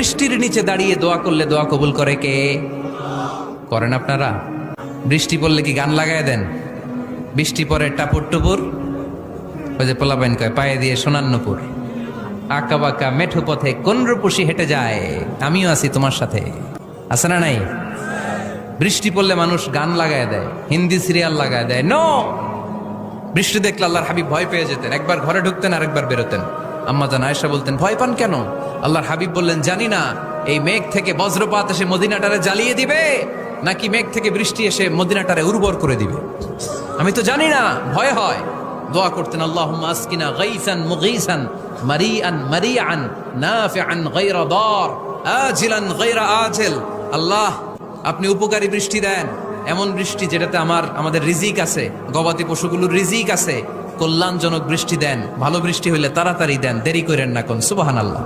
বৃষ্টির নিচে দাঁড়িয়ে দোয়া করলে দোয়া কবুল করে কে? করেন আপনারা? বৃষ্টি পড়লে কি গান লাগায় দেন? বৃষ্টি পরে টাপুর টুপুর, ওই যে পোলাপাইন কয় পায়ে দিয়ে সোনান্নপুর, আঁকা বাঁকা মেঠো পথে কোন রূপসী হেঁটে যায়, আমিও আছি তোমার সাথে, আছে না নাই? বৃষ্টি পড়লে মানুষ গান লাগায় দেয়, হিন্দি সিরিয়াল লাগায় দেয়। নো, বৃষ্টি দেখলে আল্লাহর হাবিব ভয় পেয়ে যেতেন, একবার ঘরে ঢুকতেন আর একবার বেরোতেন। আম্মা জান আয়েশা বলতেন, ভয় পান কেন? আল্লাহর হাবিব বললেন, জানি না এই মেঘ থেকে বজ্রপাত এসে মদিনাটারে জ্বালিয়ে দিবে নাকি মেঘ থেকে বৃষ্টি এসে মদিনাটারে উর্বর করে দিবে, আমি তো জানি না, ভয় হয়। দোয়া করতেন, আল্লাহুম্মা আসকিনা গাইসান মুগীসান মারিআন মারিআন নাফিআন গায়রা দার আজিলান গায়রা আজিল। আল্লাহ, আপনি উপকারী বৃষ্টি দেন, এমন বৃষ্টি যেটাতে আমাদের রিজিক আছে, গবাদি পশুগুলোর রিজিক আছে, কল্যাণজনক বৃষ্টি দেন, ভালো বৃষ্টি হইলে তাড়াতাড়ি দেন, দেরি করেন না কোন। সুবহানাল্লাহ।